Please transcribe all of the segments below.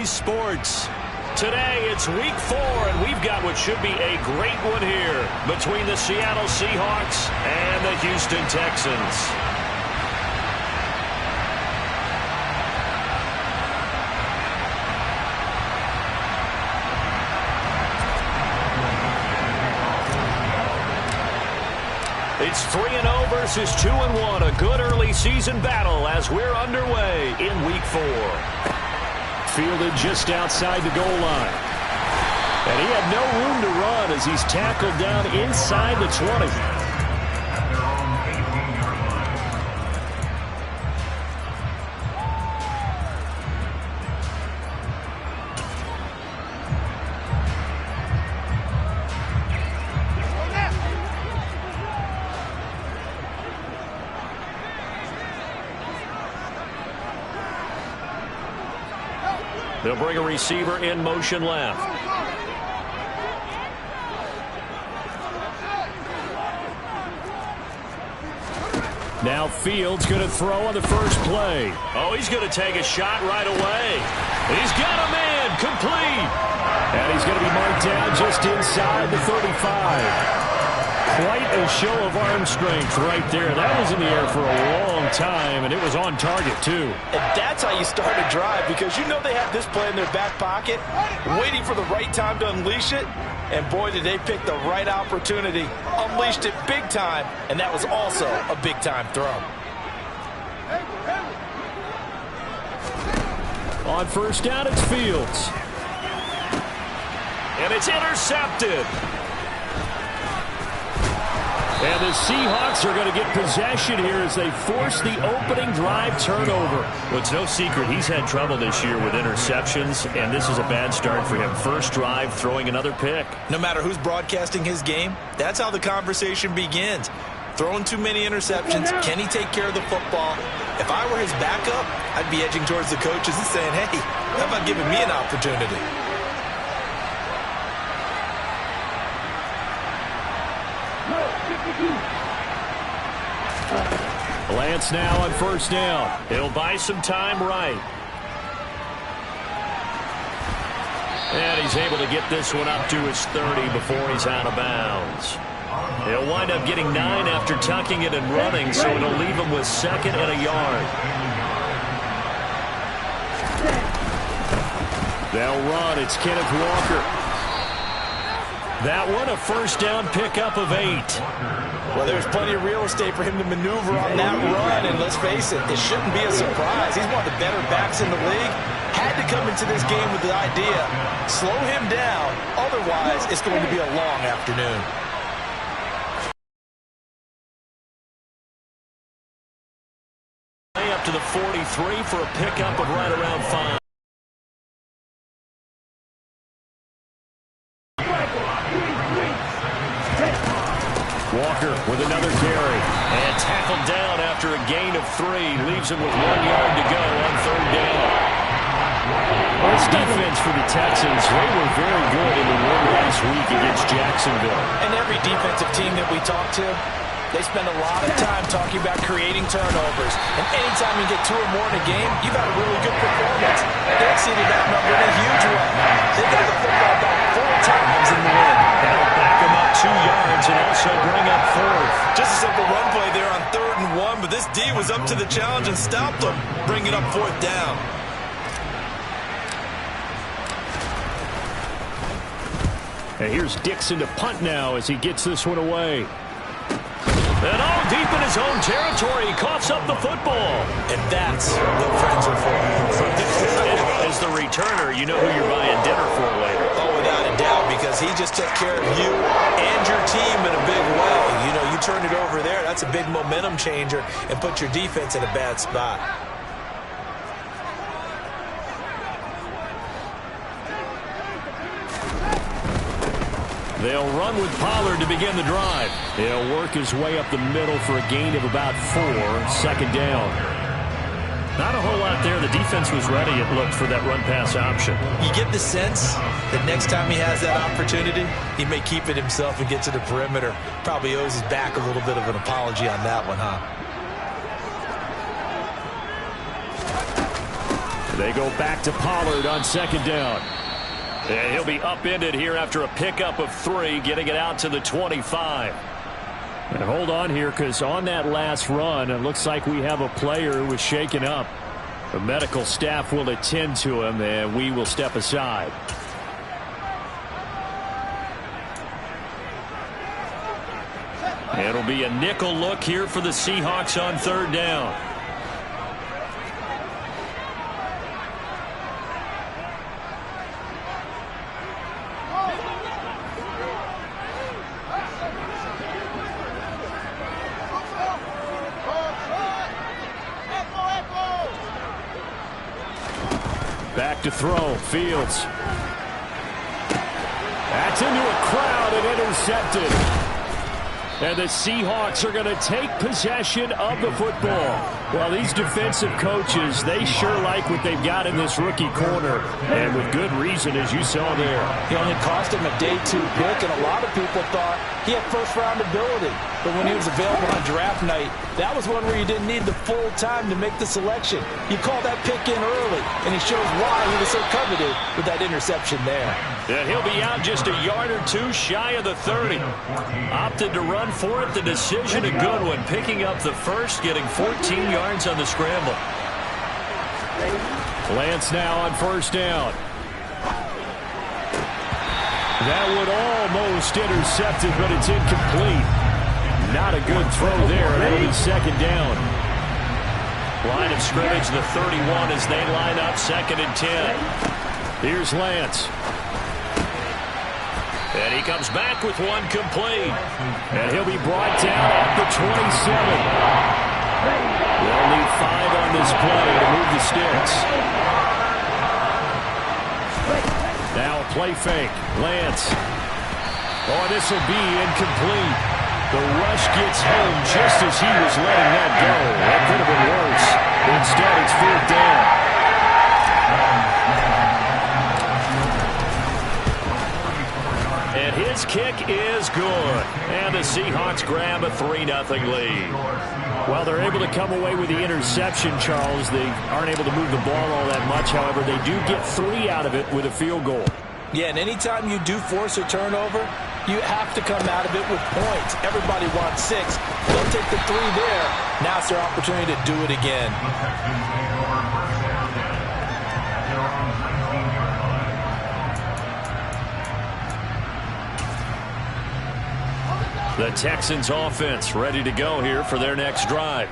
Sports. Today it's week 4, and we've got what should be a great one here between the Seattle Seahawks and the Houston Texans. It's 3-0 versus 2-1, a good early season battle as we're underway in week 4. Fielded just outside the goal line. And he had no room to run as he's tackled down inside the 20. They'll bring a receiver in motion left. Now Fields going to throw on the first play. Oh, he's going to take a shot right away. He's got a man complete. And he's going to be marked down just inside the 35. Quite a show of arm strength right there. That was in the air for a long time, and it was on target, too. And that's how you start a drive, because you know they have this play in their back pocket, waiting for the right time to unleash it. And boy, did they pick the right opportunity. Unleashed it big time, and that was also a big-time throw. On first down, it's Fields. And it's intercepted. And the Seahawks are going to get possession here as they force the opening drive turnover. Well, it's no secret he's had trouble this year with interceptions, and this is a bad start for him. First drive, throwing another pick. No matter who's broadcasting his game, that's how the conversation begins. Throwing too many interceptions, can he take care of the football? If I were his backup, I'd be edging towards the coaches and saying, hey, how about giving me an opportunity? Lance now on first down. He'll buy some time right. And he's able to get this one up to his 30 before he's out of bounds. He'll wind up getting 9 after tucking it and running, so it'll leave him with 2nd and a yard. They'll run. It's Kenneth Walker. That one, a first down pickup of 8. Well, there's plenty of real estate for him to maneuver on that run, and let's face it, it shouldn't be a surprise. He's one of the better backs in the league. Had to come into this game with the idea, slow him down, otherwise it's going to be a long afternoon. Up to the 43 for a pickup of right around 5. Walker with another carry. And tackled down after a gain of 3. Leaves him with 1 yard to go on 3rd down. Well, this defense for the Texans, they were very good in the win last week against Jacksonville. And every defensive team that we talk to, they spend a lot of time talking about creating turnovers. And anytime you get 2 or more in a game, you've had a really good performance. They exceeded that number in a huge way. They got the football back 4 times in the win. That'll back them up 2 yards and also bring up 4th. Just a simple run play there on 3rd and 1, but this D was up to the challenge and stopped them, bringing up 4th down. And here's Dixon to punt now as he gets this one away. And all deep in his own territory, he coughs up the football. And that's what friends are for. As the returner, you know who you're buying dinner for later. Oh, without a doubt, because he just took care of you and your team in a big way. You know, you turn it over there, that's a big momentum changer, and put your defense in a bad spot. They'll run with Pollard to begin the drive. He'll work his way up the middle for a gain of about 4, 2nd down. Not a whole lot there. The defense was ready, it looked, for that run-pass option. You get the sense that next time he has that opportunity, he may keep it himself and get to the perimeter. Probably owes his back a little bit of an apology on that one, huh? They go back to Pollard on second down. And he'll be upended here after a pickup of 3, getting it out to the 25. And hold on here, because on that last run, it looks like we have a player who was shaken up. The medical staff will attend to him, and we will step aside. It'll be a nickel look here for the Seahawks on third down. Back to throw. Fields. That's into a crowd and intercepted. And the Seahawks are going to take possession of the football. Well, these defensive coaches, they sure like what they've got in this rookie corner. And with good reason, as you saw there. He only cost him a day 2 pick, and a lot of people thought he had first-round ability. But when he was available on draft night, that was one where you didn't need the full time to make the selection. You call that pick in early, and he shows why he was so coveted with that interception there. And he'll be out just a yard or 2 shy of the 30. Opted to run for it. The decision a good one. Picking up the first, getting 14 yards on the scramble. Lance now on first down. That would almost intercept it, but it's incomplete. Not a good throw there. It'll be second down. Line of scrimmage, the 31 as they line up, 2nd and 10. Here's Lance. And he comes back with one complete. And he'll be brought down at the 27. They'll need 5 on this play to move the sticks. Now a play fake. Lance. Oh, this will be incomplete. The rush gets home just as he was letting that go. That could have been worse. Instead, it's 4th down. And his kick is good. And the Seahawks grab a 3-0 lead. Well, they're able to come away with the interception, Charles. They aren't able to move the ball all that much. However, they do get 3 out of it with a field goal. Yeah, and anytime you do force a turnover, you have to come out of it with points. Everybody wants 6. They'll take the 3 there. Now it's their opportunity to do it again. The Texans offense ready to go here for their next drive.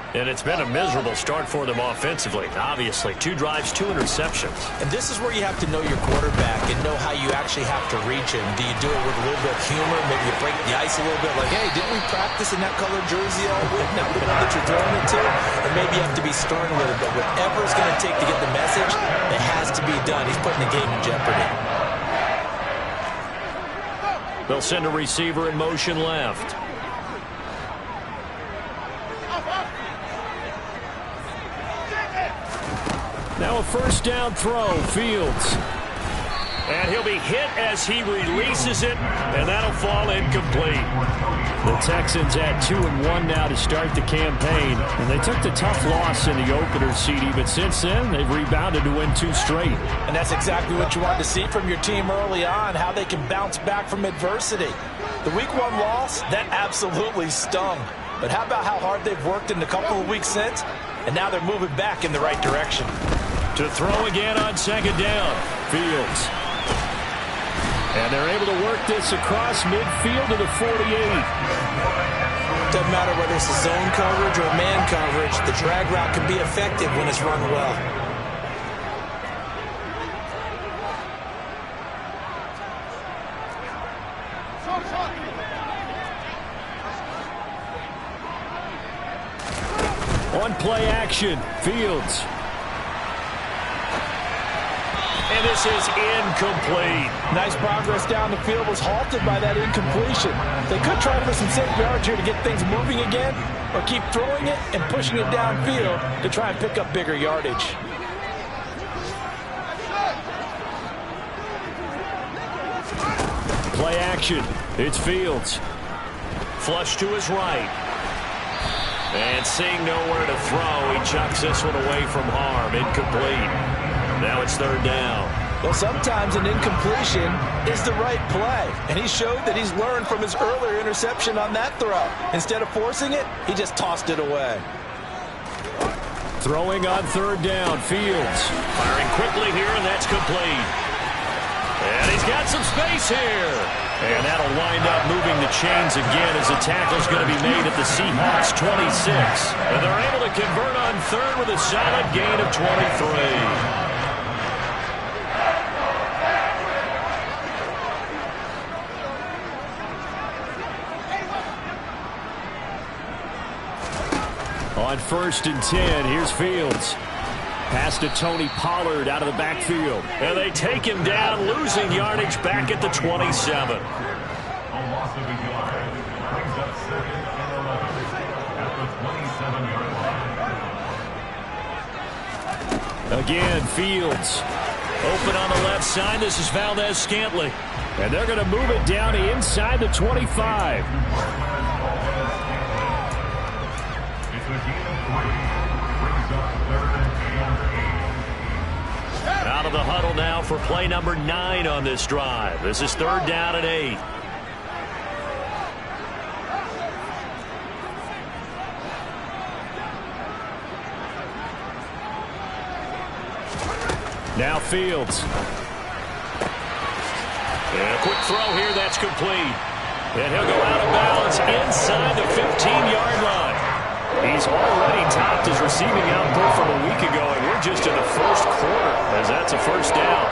And it's been a miserable start for them offensively. Obviously, 2 drives, 2 interceptions. And this is where you have to know your quarterback and know how you actually have to reach him. Do you do it with a little bit of humor? Maybe you break the ice a little bit like, hey, didn't we practice in that colored jersey all week? Not the one that you're throwing it to. Or maybe you have to be stern with it. But whatever it's going to take to get the message, it has to be done. He's putting the game in jeopardy. They'll send a receiver in motion left. Now a first down throw. Fields. And he'll be hit as he releases it, and that'll fall incomplete. The Texans at 2-1 now to start the campaign. And they took the tough loss in the opener, CD, but since then they've rebounded to win 2 straight. And that's exactly what you want to see from your team early on, how they can bounce back from adversity. The Week 1 loss, that absolutely stung. But how about how hard they've worked in the couple of weeks since? And now they're moving back in the right direction. To throw again on second down. Fields. And they're able to work this across midfield to the 48. Doesn't matter whether it's a zone coverage or man coverage, the drag route can be effective when it's run well. On play action, Fields. And this is incomplete. Nice progress down the field, was halted by that incompletion. They could try for some safe yards here to get things moving again, or keep throwing it and pushing it downfield to try and pick up bigger yardage. Play action. It's Fields. Flush to his right. And seeing nowhere to throw, he chucks this one away from harm. Incomplete. Now it's third down. Well, sometimes an incompletion is the right play. And he showed that he's learned from his earlier interception on that throw. Instead of forcing it, he just tossed it away. Throwing on third down, Fields. Firing quickly here, and that's complete. And he's got some space here. And that'll wind up moving the chains again as the tackle's going to be made at the Seahawks 26. And they're able to convert on third with a solid gain of 23. On 1st and 10, here's Fields. Pass to Tony Pollard out of the backfield. And they take him down, losing yardage back at the 27. Again, Fields. Open on the left side. This is Valdez-Scantling. And they're going to move it down inside the 25. Out of the huddle now for play number 9 on this drive. This is third down and 8. Now Fields. And a quick throw here, that's complete. And he'll go out of bounds inside the 15-yard line. He's already topped his receiving output from a week ago, and we're just in the first quarter as that's a first down.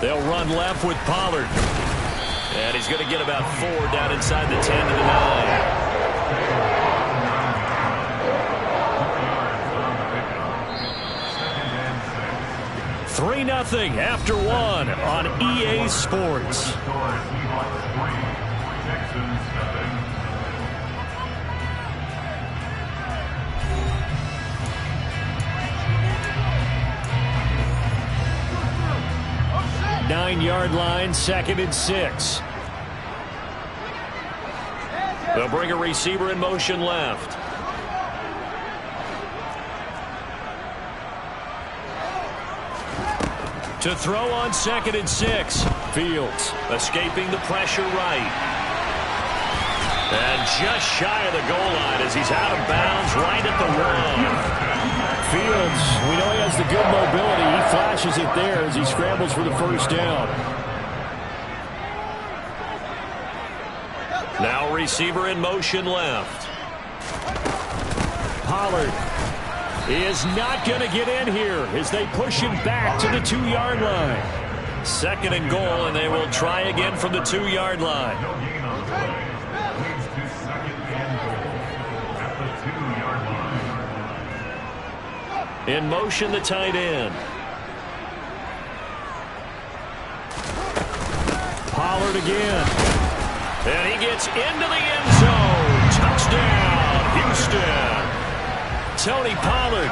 They'll run left with Pollard. And he's going to get about 4 down inside the 10 to the 9. 3-0 after 1 on EA Sports. Nine-yard line, 2nd and 6. They'll bring a receiver in motion left. To throw on 2nd and 6. Fields escaping the pressure right. And just shy of the goal line as he's out of bounds right at the 1. Fields, we know he has the good mobility. He flashes it there as he scrambles for the first down. Now receiver in motion left. Pollard is not going to get in here as they push him back to the 2-yard line. 2nd and goal, and they will try again from the 2-yard line. In motion, the tight end. Pollard again. And he gets into the end zone. Touchdown, Houston. Tony Pollard,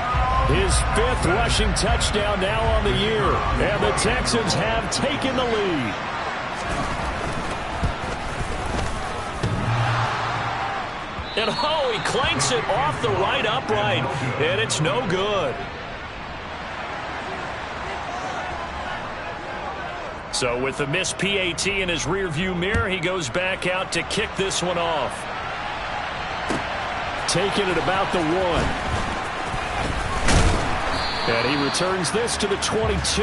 his 5th rushing touchdown now on the year. And the Texans have taken the lead. And oh, he clanks it off the right upright. And it's no good. So with the missed PAT in his rearview mirror, he goes back out to kick this one off. Taking it about the 1. And he returns this to the 22.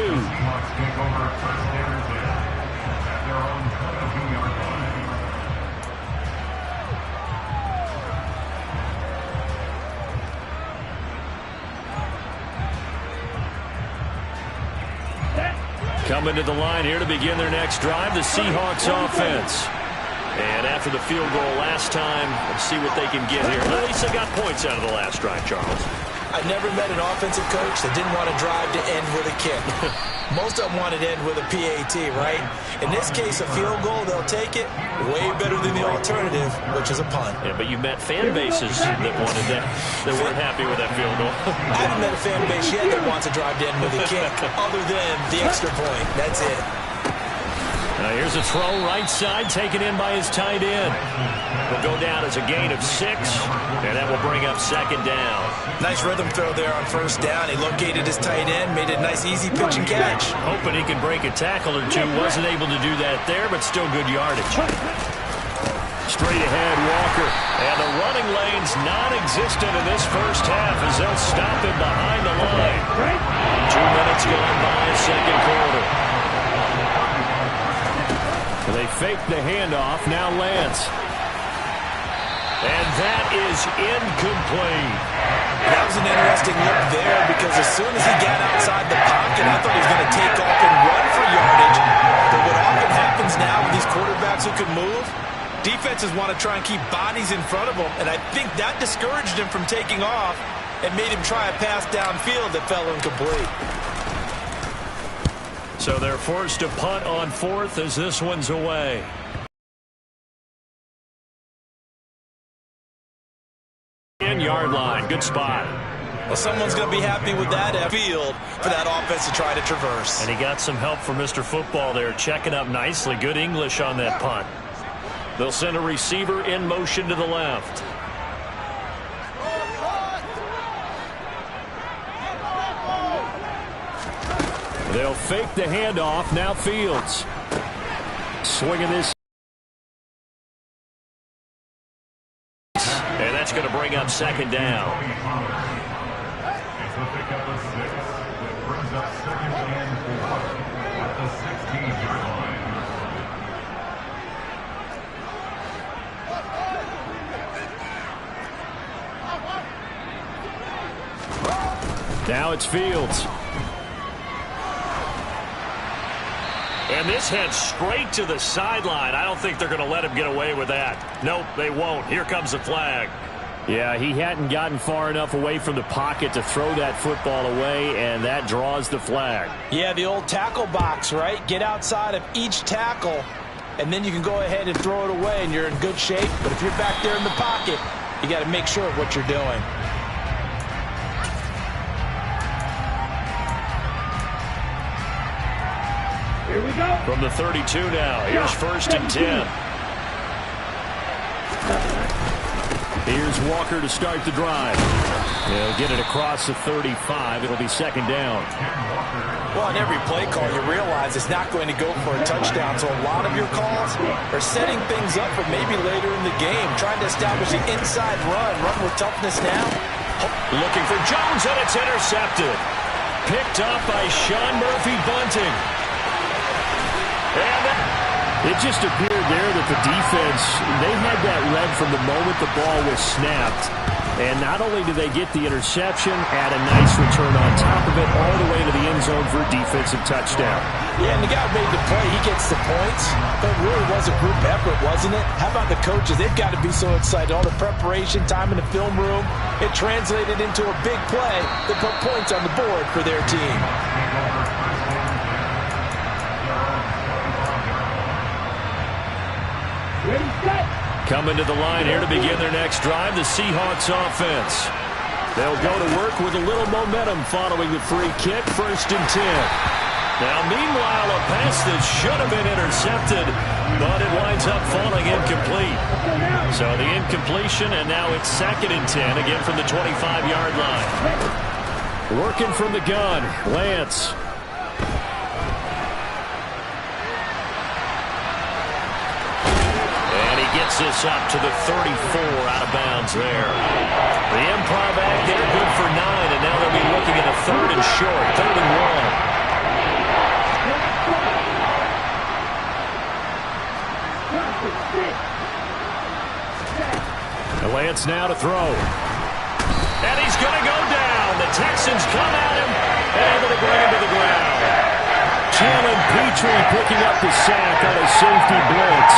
Coming to the line here to begin their next drive, the Seahawks offense. And after the field goal last time, let's see what they can get here. At least they got points out of the last drive, Charles. I never met an offensive coach that didn't want to drive to end with a kick. Most of them wanted to end with a PAT, right? In this case, a field goal, they'll take it. Way better than the alternative, which is a punt. Yeah, but you met fan bases that wanted that, that weren't happy with that field goal. I haven't met a fan base yet that wants to drive to end with a kick, other than the extra point. That's it. Now here's a throw right side, taken in by his tight end. Will go down as a gain of 6, and that will bring up second down. Nice rhythm throw there on first down. He located his tight end, made it a nice easy pitch and catch. Hoping he could break a tackle or two. Wasn't able to do that there, but still good yardage. Straight ahead, Walker. And the running lane's non-existent in this first half as they'll stop him behind the line. 2 minutes gone by, second quarter. They fake the handoff. Now Lance. And that is incomplete. That was an interesting look there because as soon as he got outside the pocket, I thought he was going to take off and run for yardage. But what often happens now with these quarterbacks who can move, defenses want to try and keep bodies in front of them, and I think that discouraged him from taking off and made him try a pass downfield that fell incomplete. So they're forced to punt on 4th as this one's away. Yard line, good spot. Well, someone's going to be happy with that field for that offense to try to traverse. And he got some help from Mr. Football there, checking up nicely. Good English on that punt. They'll send a receiver in motion to the left. They'll fake the handoff. Now Fields. Swinging this. And that's going to bring up second down. Now it's Fields. And this heads straight to the sideline. I don't think they're going to let him get away with that. Nope, they won't. Here comes the flag. Yeah, he hadn't gotten far enough away from the pocket to throw that football away, and that draws the flag. Yeah, the old tackle box, right? Get outside of each tackle, and then you can go ahead and throw it away, and you're in good shape. But if you're back there in the pocket, you got to make sure of what you're doing. Here we go. From the 32 now. Here's 1st and 10. Here's Walker to start the drive. They'll get it across the 35. It'll be second down. Well, on every play call, you realize it's not going to go for a touchdown. So a lot of your calls are setting things up for maybe later in the game, trying to establish the inside run with toughness now. Looking for Jones, and it's intercepted. Picked up by Sean Murphy-Bunting. It just appeared there that the defense, they had that read from the moment the ball was snapped. And not only did they get the interception, add a nice return on top of it, all the way to the end zone for a defensive touchdown. Yeah, and the guy who made the play, he gets the points. But it really was a group effort, wasn't it? How about the coaches? They've got to be so excited. All the preparation, time in the film room, it translated into a big play that put points on the board for their team. Coming to the line here to begin their next drive, the Seahawks offense. They'll go to work with a little momentum following the free kick, 1st and 10. Now, meanwhile, a pass that should have been intercepted, but it winds up falling incomplete. So the incompletion, and now it's 2nd and 10, again from the 25-yard line. Working from the gun, Lance. Gets this up to the 34, out of bounds there. The improv act there, good for 9, and now they'll be looking at a 3rd and short, 3rd and 1. Lance now to throw. And he's going to go down. The Texans come at him and able to bring him to the ground. Jalen Petrie picking up the sack on a safety blitz.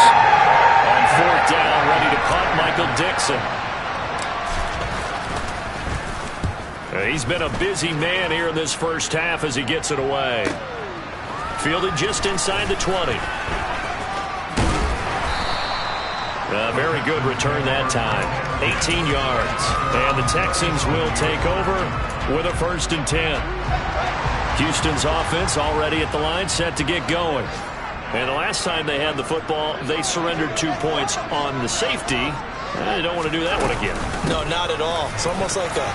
4th down, ready to punt, Michael Dixon. He's been a busy man here in this first half as he gets it away. Fielded just inside the 20. A very good return that time. 18 yards. And the Texans will take over with a 1st and 10. Houston's offense already at the line, set to get going. And the last time they had the football, they surrendered 2 points on the safety. They don't want to do that one again. No, not at all. It's almost like a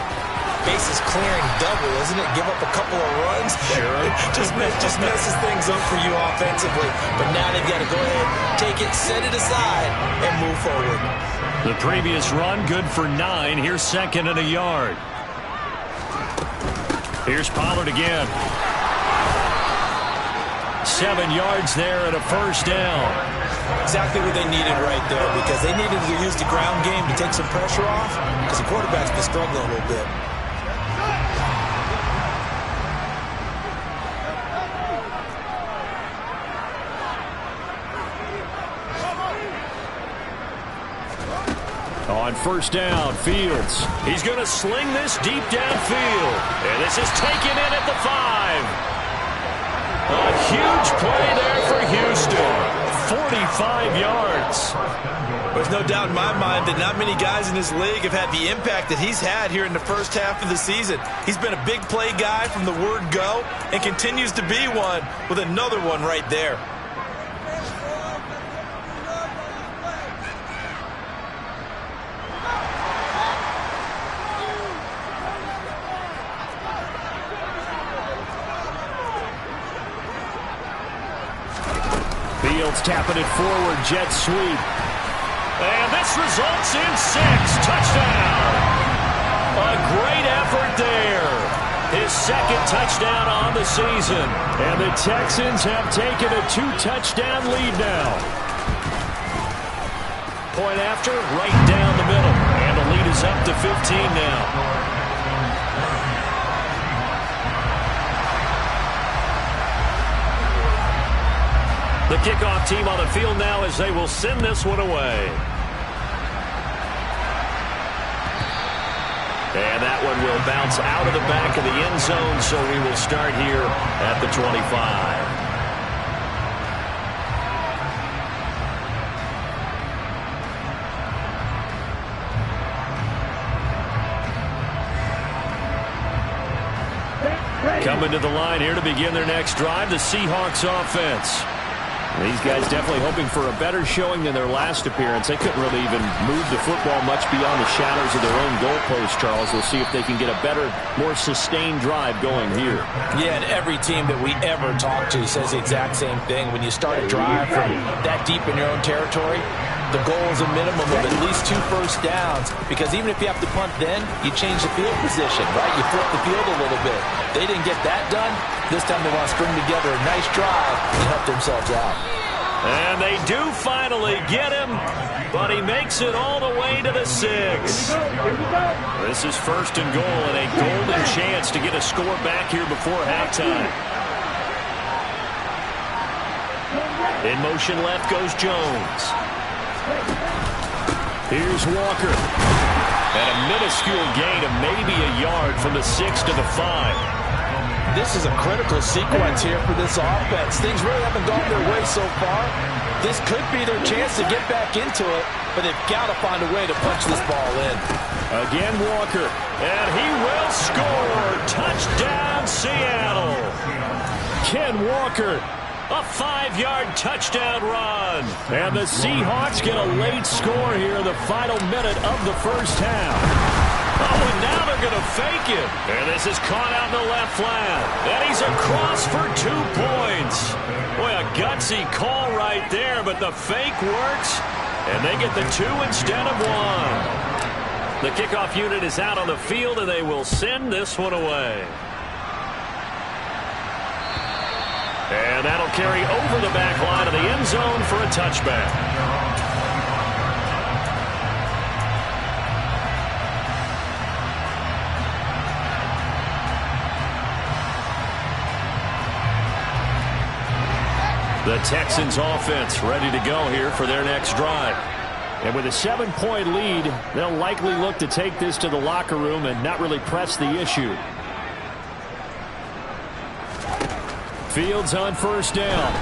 bases clearing double, isn't it? Give up a couple of runs. Sure. just messes things up for you offensively. But now they've got to go ahead, take it, set it aside, and move forward. The previous run, good for 9. Here's 2nd and a yard. Here's Pollard again. 7 yards there and a 1st down. Exactly what they needed right there, because they needed to use the ground game to take some pressure off, because the quarterback's been struggling a little bit. On 1st down, Fields. He's going to sling this deep downfield. And this is taken in at the 5. A huge play there for Houston. 45 yards. There's no doubt in my mind that not many guys in this league have had the impact that he's had here in the first half of the season. He's been a big play guy from the word go and continues to be one with another one right there. Fields tapping it forward, jet sweep. And this results in 6. Touchdown. A great effort there. His 2nd touchdown on the season. And the Texans have taken a 2-touchdown lead now. Point after, right down the middle. And the lead is up to 15 now. The kickoff team on the field now as they will send this one away. And that one will bounce out of the back of the end zone, so we will start here at the 25. Coming to the line here to begin their next drive, the Seahawks offense. These guys definitely hoping for a better showing than their last appearance. They couldn't really even move the football much beyond the shadows of their own goalpost, Charles. We'll see if they can get a better, more sustained drive going here. Yeah, and every team that we ever talk to says the exact same thing. When you start a drive from that deep in your own territory, the goal is a minimum of at least 2 first downs, because even if you have to punt then, you change the field position, right? You flip the field a little bit. They didn't get that done. This time they want to string together a nice drive and help themselves out. And they do finally get him, but he makes it all the way to the 6. This is 1st and goal and a golden chance to get a score back here before halftime. In motion left goes Jones. Here's Walker. And a minuscule gain of maybe a yard from the 6 to the 5. This is a critical sequence here for this offense. Things really haven't gone their way so far. This could be their chance to get back into it, but they've got to find a way to punch this ball in. Again, Walker. And he will score. Touchdown, Seattle. Ken Walker. A 5-yard touchdown run. And the Seahawks get a late score here in the final minute of the first half. Oh, and now they're going to fake it. And this is caught out in the left flat. And he's across for 2 points. Boy, a gutsy call right there, but the fake works. And they get the 2 instead of 1. The kickoff unit is out on the field, and they will send this one away. And that'll carry over the back line of the end zone for a touchback. The Texans offense ready to go here for their next drive. And with a 7-point lead, they'll likely look to take this to the locker room and not really press the issue. Fields on first down.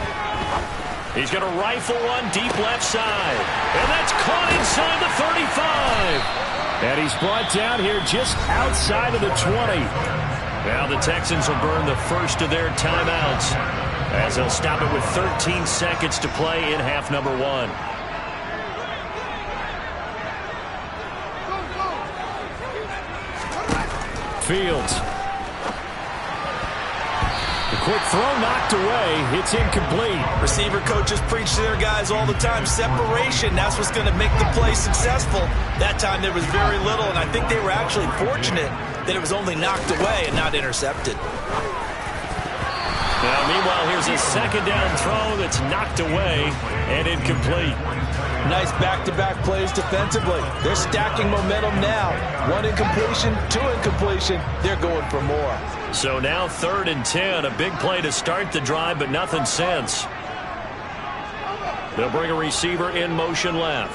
He's going to rifle one deep left side. And that's caught inside the 35. And he's brought down here just outside of the 20. Now the Texans will burn the first of their timeouts as they'll stop it with 13 seconds to play in half number 1. Fields. The quick throw knocked away. It's incomplete. Receiver coaches preach to their guys all the time. Separation, that's what's going to make the play successful. That time there was very little, and I think they were actually fortunate that it was only knocked away and not intercepted. Now, meanwhile, here's a second down throw that's knocked away and incomplete. Nice back-to-back plays defensively. They're stacking momentum now. 1 incompletion, 2 incompletion. They're going for more. So now 3rd and 10. A big play to start the drive, but nothing since. They'll bring a receiver in motion left.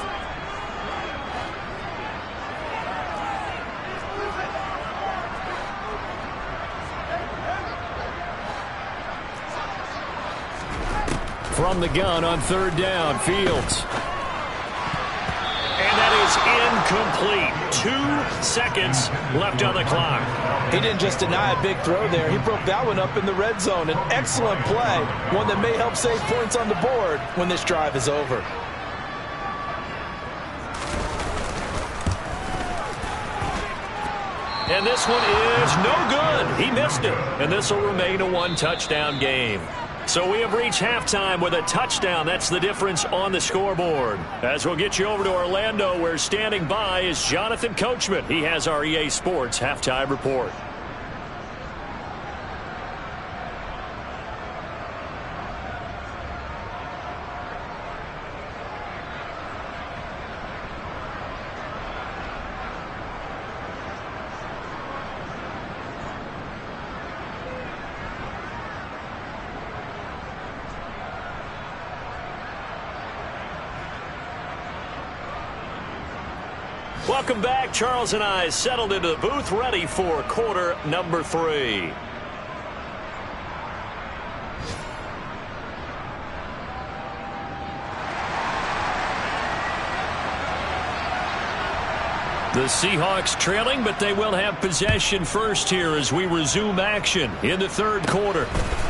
From the gun on 3rd down, Fields. And that is incomplete. 2 seconds left on the clock. He didn't just deny a big throw there. He broke that one up in the red zone. An excellent play, one that may help save points on the board when this drive is over. And this one is no good. He missed it. And this will remain a 1-touchdown game. So we have reached halftime with a touchdown. That's the difference on the scoreboard. As we'll get you over to Orlando, where standing by is Jonathan Coachman. He has our EA Sports halftime report. Welcome back. Charles and I settled into the booth, ready for quarter number 3. The Seahawks trailing, but they will have possession first here as we resume action in the 3rd quarter.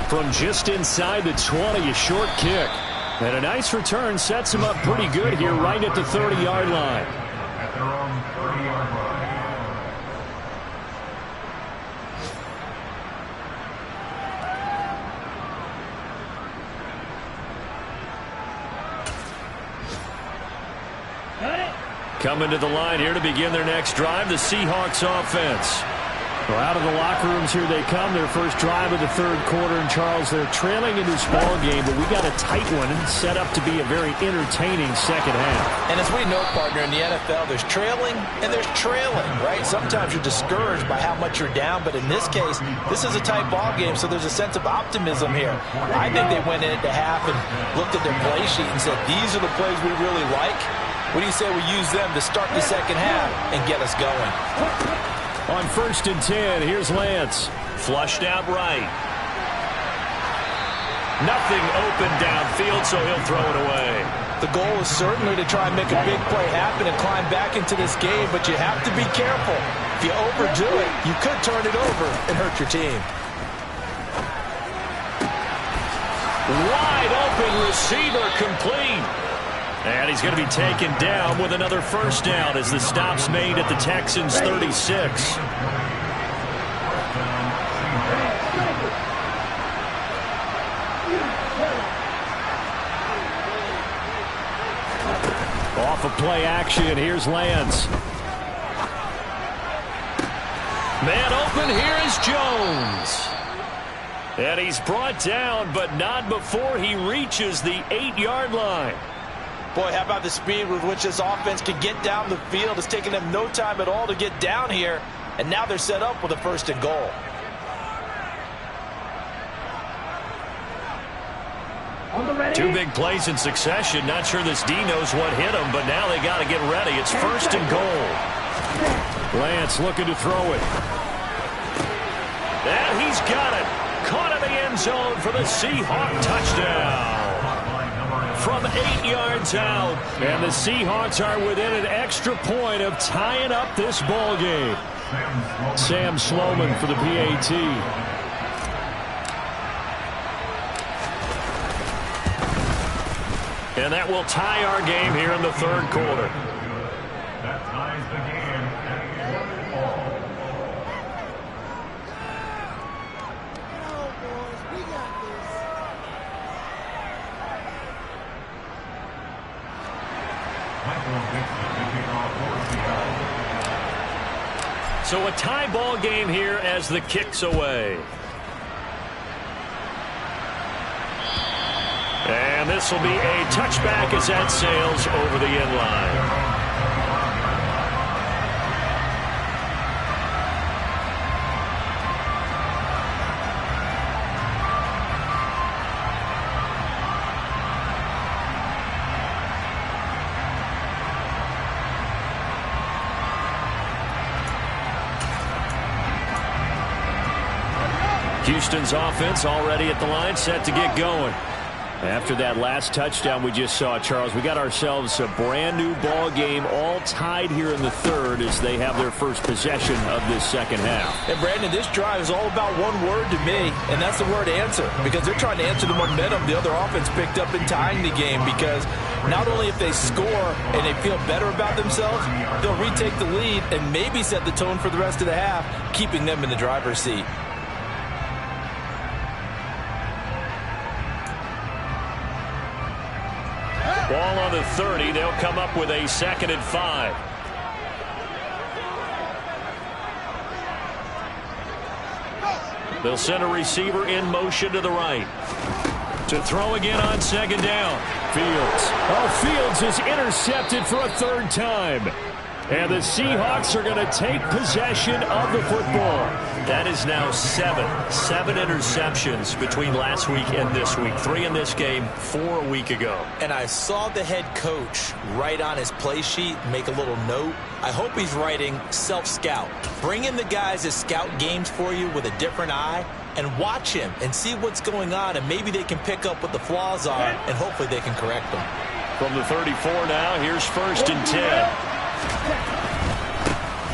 From just inside the 20, a short kick. And a nice return sets him up pretty good here right at the 30-yard line. Coming to the line here to begin their next drive, the Seahawks offense. Well, out of the locker rooms here they come. Their first drive of the 3rd quarter. And, Charles, they're trailing in this ball game, but we got a tight one set up to be a very entertaining second half. And as we know, partner, in the NFL, there's trailing and there's trailing, right? Sometimes you're discouraged by how much you're down, but in this case, this is a tight ball game, so there's a sense of optimism here. I think they went into half and looked at their play sheet and said, these are the plays we really like. What do you say we use them to start the second half and get us going? On 1st and 10, here's Lance. Flushed out right. Nothing open downfield, so he'll throw it away. The goal is certainly to try and make a big play happen and climb back into this game, but you have to be careful. If you overdo it, you could turn it over and hurt your team. Wide open receiver, complete. And he's going to be taken down with another first down as the stop's made at the Texans' 36. Off of play action, here's Lance. Man open, here is Jones. And he's brought down, but not before he reaches the 8-yard line. Boy, how about the speed with which this offense can get down the field? It's taken them no time at all to get down here, and now they're set up with a 1st and goal. Two big plays in succession. Not sure this D knows what hit him, but now they got to get ready. It's 1st and goal. Lance looking to throw it. And he's got it. Caught in the end zone for the Seahawk touchdown. From 8 yards out. And the Seahawks are within an extra point of tying up this ball game. Sam Sloman for the PAT. And that will tie our game here in the 3rd quarter. That ties the game at 1-all. So a tie ball game here as the kick's away. And this will be a touchback as that sails over the end line. Houston's offense already at the line, set to get going. After that last touchdown we just saw, Charles, we got ourselves a brand new ball game, all tied here in the 3rd as they have their first possession of this 2nd half. And Brandon, this drive is all about one word to me, and that's the word answer, because they're trying to answer the momentum the other offense picked up in tying the game, because not only if they score and they feel better about themselves, they'll retake the lead and maybe set the tone for the rest of the half, keeping them in the driver's seat. Ball on the 30. They'll come up with a 2nd and 5. They'll send a receiver in motion to the right. To throw again on 2nd down. Fields. Oh, Fields is intercepted for a 3rd time. And the Seahawks are going to take possession of the football. That is now 7 interceptions between last week and this week. 3 in this game, 4 a week ago. And I saw the head coach write on his play sheet, make a little note. I hope he's writing self-scout. Bring in the guys that scout games for you with a different eye and watch him and see what's going on, and maybe they can pick up what the flaws are, and hopefully they can correct them. From the 34 now, here's 1st and 10.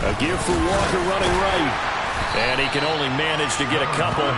A give for Walker running right. And he can only manage to get a couple.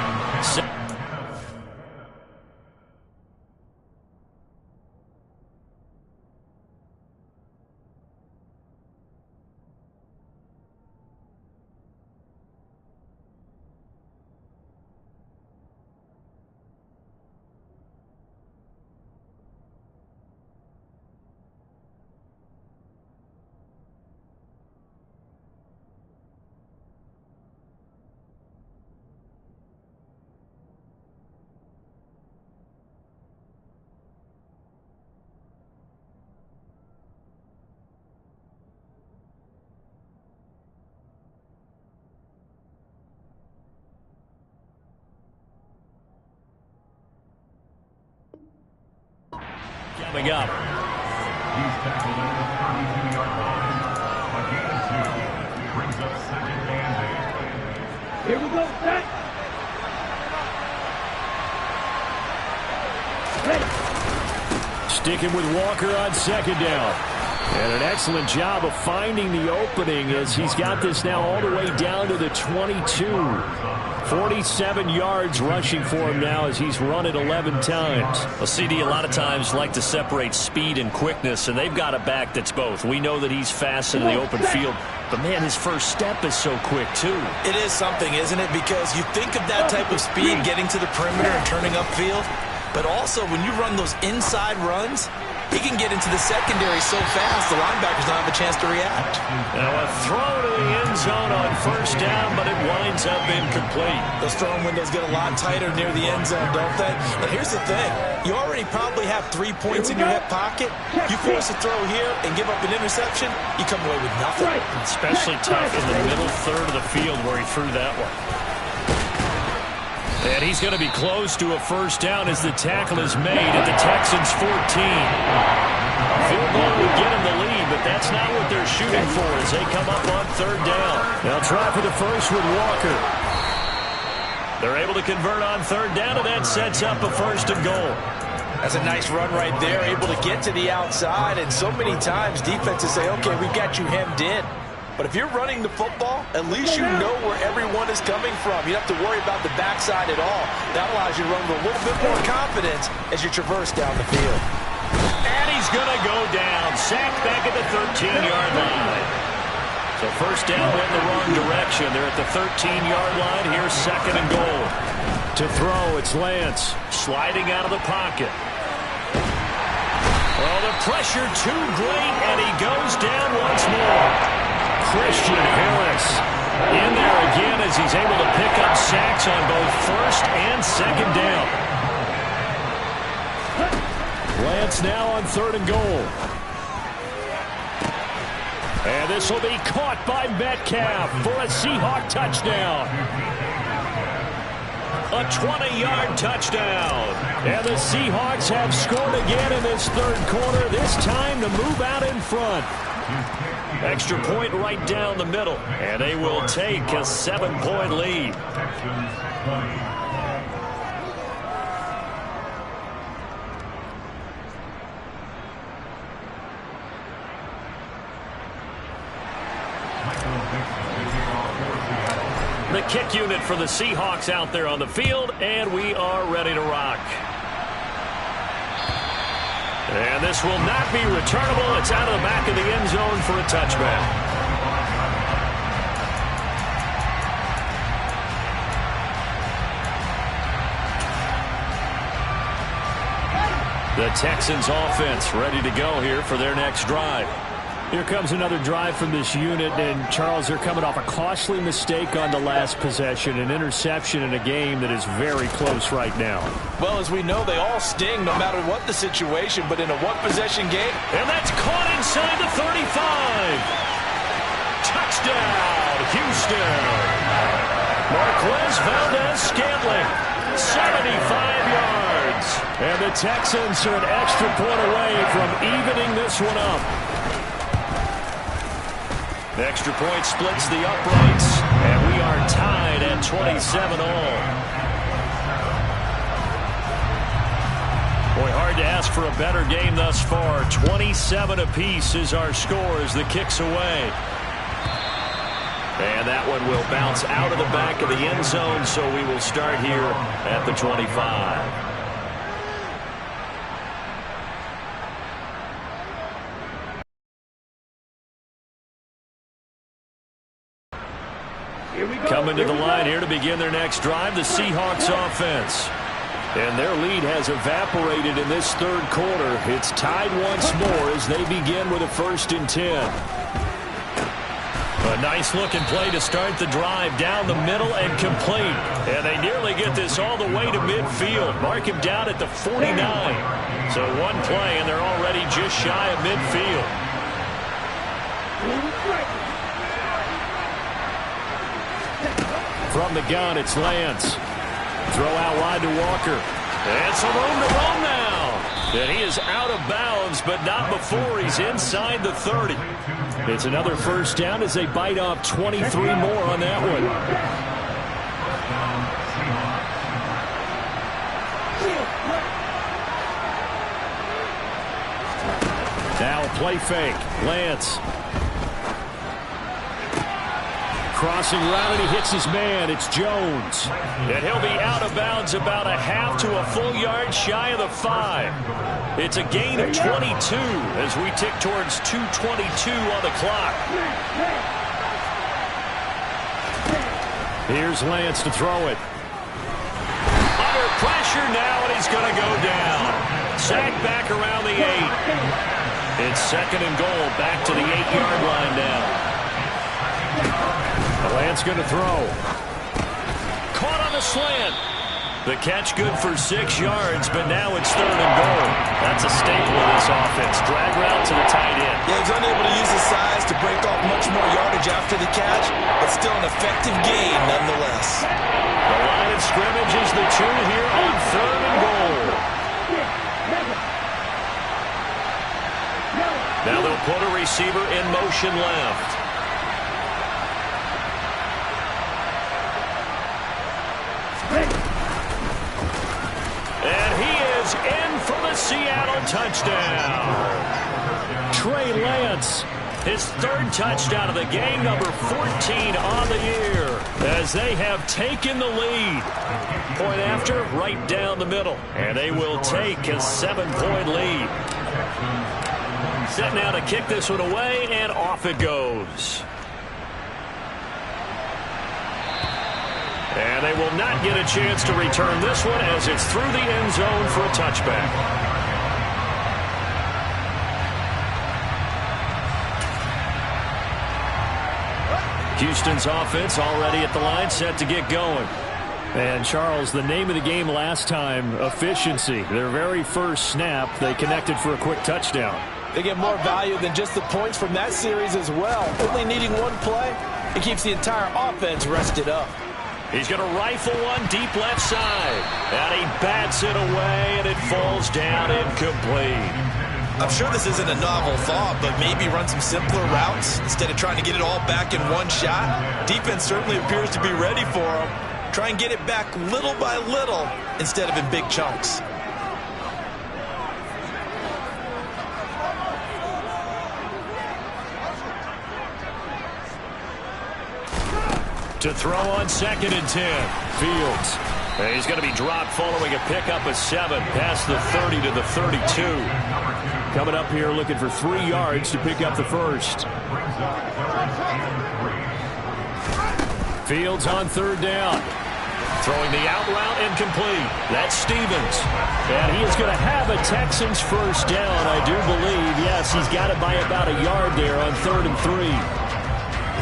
Coming up. He's tackled at the 32-yard line. A gain of 2. Brings up 2nd and 8. Here we go, set. Ready. Sticking with Walker on 2nd down. And an excellent job of finding the opening as he's got this now all the way down to the 22. 47 yards rushing for him now as he's run it 11 times. Well, CD, a lot of times like to separate speed and quickness, and they've got a back that's both. We know that he's fast in the open field, but, man, his first step is so quick, too. It is something, isn't it? Because you think of that type of speed getting to the perimeter and turning upfield, but also when you run those inside runs, he can get into the secondary so fast the linebackers don't have a chance to react. Now a throw to the end zone on 1st down, but it winds up incomplete. Those throwing windows get a lot tighter near the end zone, don't they? And here's the thing. You already probably have 3 points in your hip pocket. You force a throw here and give up an interception, you come away with nothing. Especially tough in the middle third of the field where he threw that one. And he's going to be close to a first down as the tackle is made at the Texans' 14. A field goal would get him the lead, but that's not what they're shooting for as they come up on third down. They'll try for the first with Walker. They're able to convert on third down, and that sets up a first and goal. That's a nice run right there, able to get to the outside, and so many times defenses say, okay, we've got you hemmed in. But if you're running the football, at least you know where everyone is coming from. You don't have to worry about the backside at all. That allows you to run with a little bit more confidence as you traverse down the field. And he's going to go down. Sacked back at the 13-yard line. So first down went the wrong direction. They're at the 13-yard line. Here's second and goal. To throw, it's Lance. Sliding out of the pocket. Oh, the pressure too great, and he goes down once more. Christian Harris in there again as he's able to pick up sacks on both first and second down. Lance now on third and goal. And this will be caught by Metcalf for a Seahawk touchdown. A 20-yard touchdown. And the Seahawks have scored again in this third quarter, this time to move out in front. Extra point right down the middle. And they will take a 7-point lead. The kick unit for the Seahawks out there on the field, and we are ready to rock. And this will not be returnable. It's out of the back of the end zone for a touchback. The Texans offense ready to go here for their next drive. Here comes another drive from this unit, and Charles, they're coming off a costly mistake on the last possession, an interception in a game that is very close right now. Well, as we know, they all sting no matter what the situation, but in a one-possession game. And that's caught inside the 35. Touchdown, Houston. Marquez Valdez-Scantling, 75 yards. And the Texans are an extra point away from evening this one up. The extra point splits the uprights, and we are tied at 27 all. Boy, hard to ask for a better game thus far. 27 apiece is our score as the kick's away. And that one will bounce out of the back of the end zone, so we will start here at the 25. Coming to the line here to begin their next drive, the Seahawks offense. And their lead has evaporated in this third quarter. It's tied once more as they begin with a 1st and 10. A nice looking play to start the drive down the middle and complete. And they nearly get this all the way to midfield. Mark him down at the 49. So one play and they're already just shy of midfield. From the gun, it's Lance. Throw out wide to Walker. And some room to roam now. And he is out of bounds, but not before he's inside the 30. It's another first down as they bite off 23 more on that one. Now a play fake. Lance. Crossing route, and he hits his man. It's Jones. And he'll be out of bounds about a half to a full yard shy of the 5. It's a gain of 22 as we tick towards 2:22 on the clock. Here's Lance to throw it. Under pressure now, and he's going to go down. Sacked back around the 8. It's 2nd and goal, back to the 8-yard line now. Lance going to throw. Caught on the slant. The catch good for 6 yards, but now it's 3rd and goal. That's a staple of this offense. Drag route to the tight end. Yeah, he was unable to use his size to break off much more yardage after the catch, but still an effective gain nonetheless. The line of scrimmage is the 2 here on 3rd and goal. Now they'll put a receiver in motion left. And he is in for the Seattle touchdown. Trey Lance. His 3rd touchdown of the game, number 14 on the year, as they have taken the lead. Point after, right down the middle. And they will take a 7-point lead. Set now to kick this one away, and off it goes. And they will not get a chance to return this one as it's through the end zone for a touchback. Houston's offense already at the line, set to get going. And, Charles, the name of the game last time, efficiency. Their very first snap, they connected for a quick touchdown. They get more value than just the points from that series as well. Only needing one play, it keeps the entire offense rested up. He's going to rifle one deep left side. And he bats it away, and it falls down incomplete. I'm sure this isn't a novel thought, but maybe run some simpler routes instead of trying to get it all back in one shot. Defense certainly appears to be ready for him. Try and get it back little by little instead of in big chunks. To throw on 2nd and 10. Fields. And he's going to be dropped following a pickup of 7 past the 30 to the 32. Coming up here looking for 3 yards to pick up the first. Fields on 3rd down. Throwing the out route incomplete. That's Stevens. And he is going to have a Texans first down, I do believe. Yes, he's got it by about a yard there on 3rd and 3.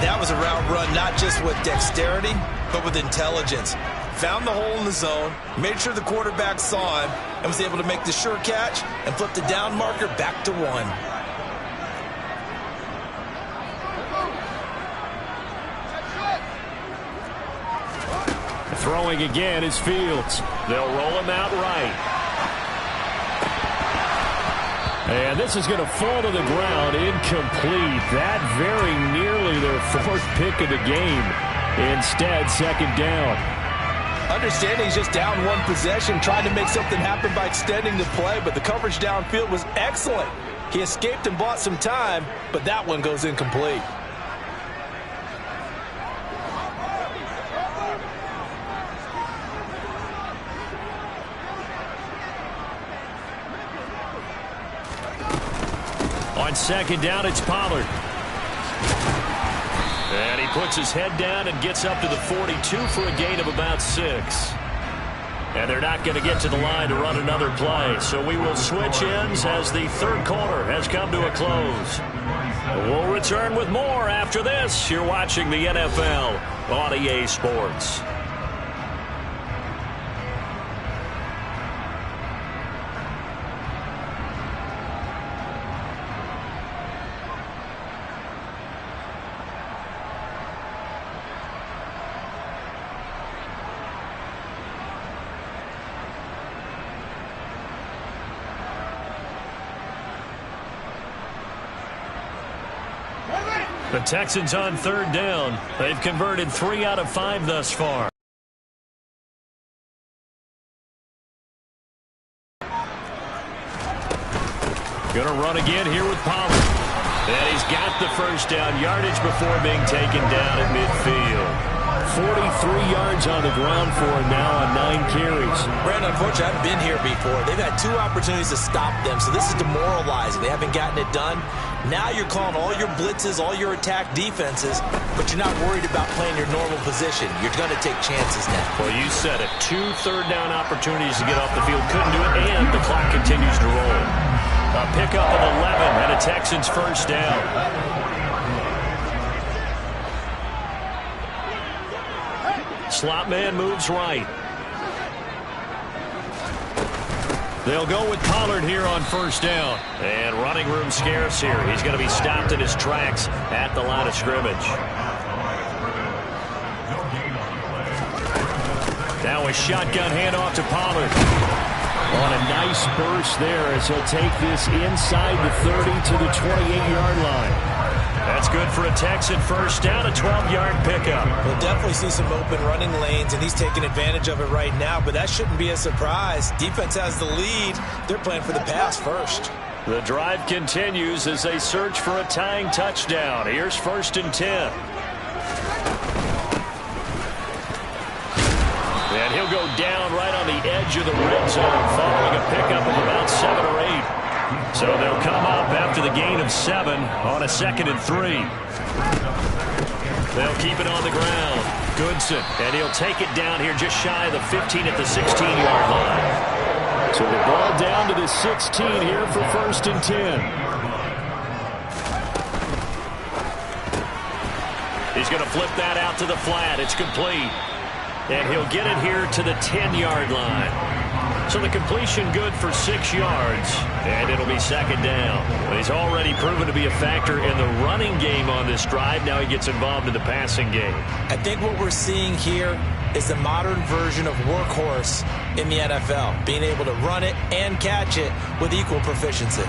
That was a route run not just with dexterity, but with intelligence. Found the hole in the zone, made sure the quarterback saw him, and was able to make the sure catch and flip the down marker back to 1. Throwing again is Fields. They'll roll him out right. And this is going to fall to the ground incomplete. That very nearly their 4th pick of the game. Instead, 2nd down. Understanding he's just down 1 possession, trying to make something happen by extending the play, but the coverage downfield was excellent. He escaped and bought some time, but that one goes incomplete. On 2nd down, it's Pollard. And he puts his head down and gets up to the 42 for a gain of about 6. And they're not going to get to the line to run another play. So we will switch ends as the 3rd quarter has come to a close. We'll return with more after this. You're watching the NFL on EA Sports. The Texans on 3rd down. They've converted 3 out of 5 thus far. Gonna run again here with Pollard. And he's got the first down yardage before being taken down at midfield. 43 yards on the ground for him now on 9 carries. Brandon, unfortunately, I've been here before. They've had 2 opportunities to stop them, so this is demoralizing. They haven't gotten it done. Now you're calling all your blitzes, all your attack defenses, but you're not worried about playing your normal position. You're going to take chances now. Well, you said it. 2 third-down opportunities to get off the field. Couldn't do it, and the clock continues to roll. A pickup of 11 and a Texans first down. Slot man moves right. They'll go with Pollard here on first down. And running room scarce here. He's going to be stopped in his tracks at the line of scrimmage. Now a shotgun handoff to Pollard. On a nice burst there as he'll take this inside the 30 to the 28-yard line. That's good for a Texan first down, a 12-yard pickup. We'll definitely see some open running lanes, and he's taking advantage of it right now, but that shouldn't be a surprise. Defense has the lead. They're playing for the pass first. The drive continues as they search for a tying touchdown. Here's 1st and 10. And he'll go down right on the edge of the red zone following a pickup of about 7 or 8. So they'll come up after the gain of 7 on a 2nd and 3. They'll keep it on the ground. Goodson, and he'll take it down here just shy of the 15 at the 16-yard line. So the ball down to the 16 here for 1st and 10. He's going to flip that out to the flat. It's complete. And he'll get it here to the 10-yard line. So the completion good for 6 yards, and it'll be 2nd down. He's already proven to be a factor in the running game on this drive. Now he gets involved in the passing game. I think what we're seeing here is the modern version of workhorse in the NFL, being able to run it and catch it with equal proficiency.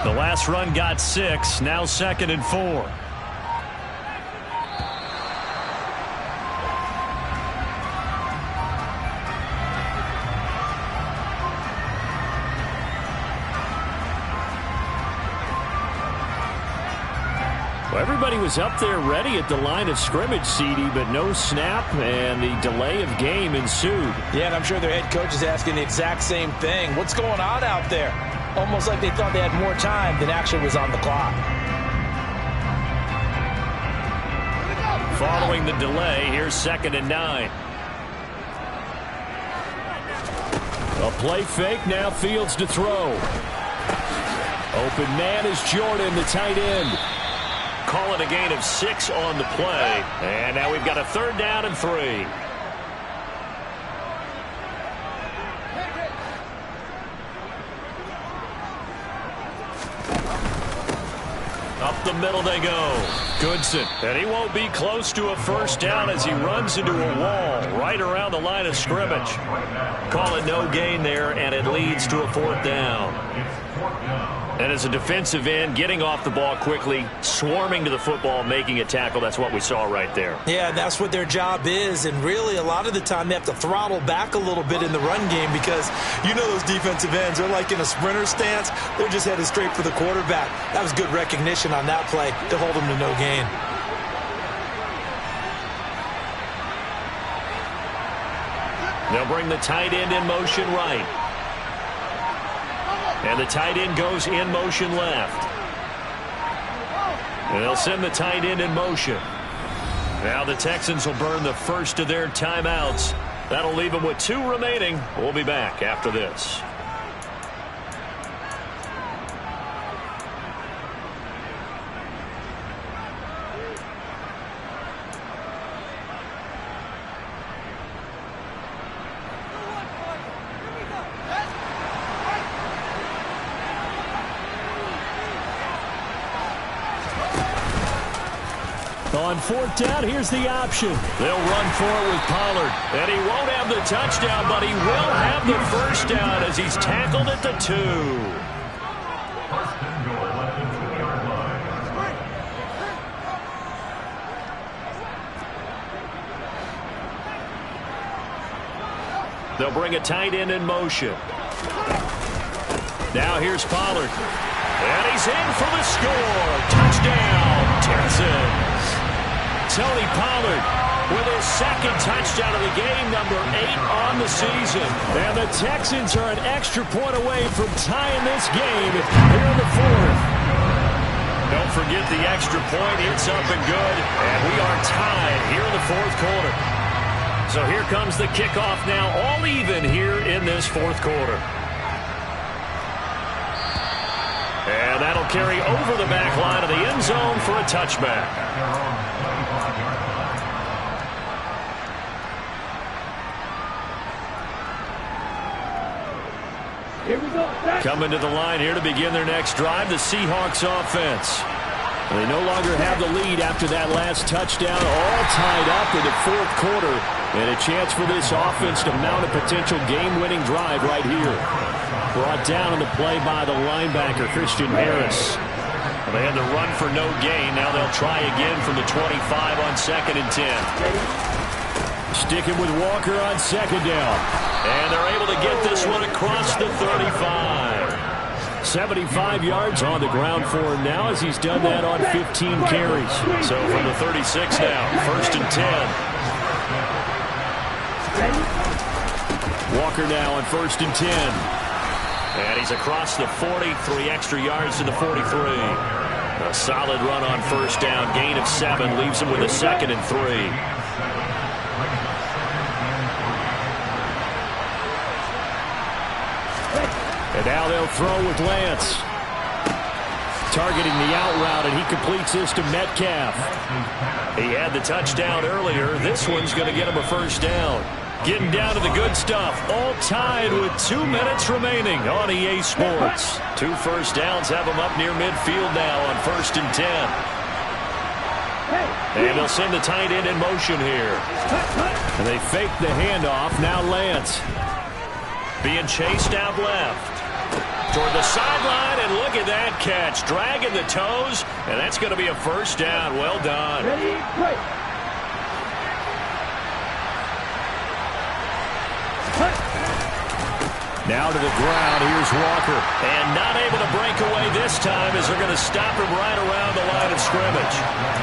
The last run got 6, now 2nd and 4. Well, everybody was up there ready at the line of scrimmage, CD, but no snap, and the delay of game ensued. Yeah, and I'm sure their head coach is asking the exact same thing. What's going on out there? Almost like they thought they had more time than actually was on the clock. Following the delay, here's 2nd and 9. A play fake, now Fields to throw. Open man is Jordan, the tight end. Call it a gain of 6 on the play. And now we've got a 3rd down and 3. Up the middle they go. Goodson. And he won't be close to a 1st down as he runs into a wall right around the line of scrimmage. Call it no gain there, and it leads to a 4th down. And as a defensive end, getting off the ball quickly, swarming to the football, making a tackle, that's what we saw right there. Yeah, that's what their job is, and really a lot of the time they have to throttle back a little bit in the run game because you know those defensive ends, they're like in a sprinter stance. They're just headed straight for the quarterback. That was good recognition on that play to hold them to no gain. They'll bring the tight end in motion right. And the tight end goes in motion left. And they'll send the tight end in motion. Now the Texans will burn the first of their timeouts. That'll leave them with 2 remaining. We'll be back after this. On 4th down, here's the option. They'll run for it with Pollard. And he won't have the touchdown, but he will have the 1st down as he's tackled at the 2. 1st and goal at the 2-yard line. They'll bring a tight end in motion. Now here's Pollard. And he's in for the score. Touchdown, Texans. Tony Pollard with his 2nd touchdown of the game, number 8 on the season. And the Texans are an extra point away from tying this game here in the 4th. Don't forget the extra point. It's up and good. And we are tied here in the 4th quarter. So here comes the kickoff now, all even here in this 4th quarter. And that'll carry over the back line of the end zone for a touchback. Here we go. Coming to the line here to begin their next drive, the Seahawks offense. They no longer have the lead after that last touchdown, all tied up in the fourth quarter. And a chance for this offense to mount a potential game-winning drive right here. Brought down on the play by the linebacker, Christian Harris. They had to run for no gain. Now they'll try again from the 25 on 2nd and 10. Sticking with Walker on 2nd down. And they're able to get this one across the 35. 75 yards on the ground for him now as he's done that on 15 carries. So from the 36 now, 1st and 10. Walker now on 1st and 10. And he's across the 40, 3 extra yards to the 43. A solid run on 1st down, gain of 7, leaves him with a 2nd and 3. And now they'll throw with Lance. Targeting the out route, and he completes this to Metcalf. He had the touchdown earlier. This one's going to get him a 1st down. Getting down to the good stuff. All tied with 2 minutes remaining on EA Sports. 2 1st downs have him up near midfield now on 1st and 10. And they'll send the tight end in motion here. And they fake the handoff. Now Lance. Being chased out left. Toward the sideline, and look at that catch. Dragging the toes, and that's going to be a 1st down. Well done. Ready, play. Now to the ground. Here's Walker. And not able to break away this time as they're going to stop him right around the line of scrimmage.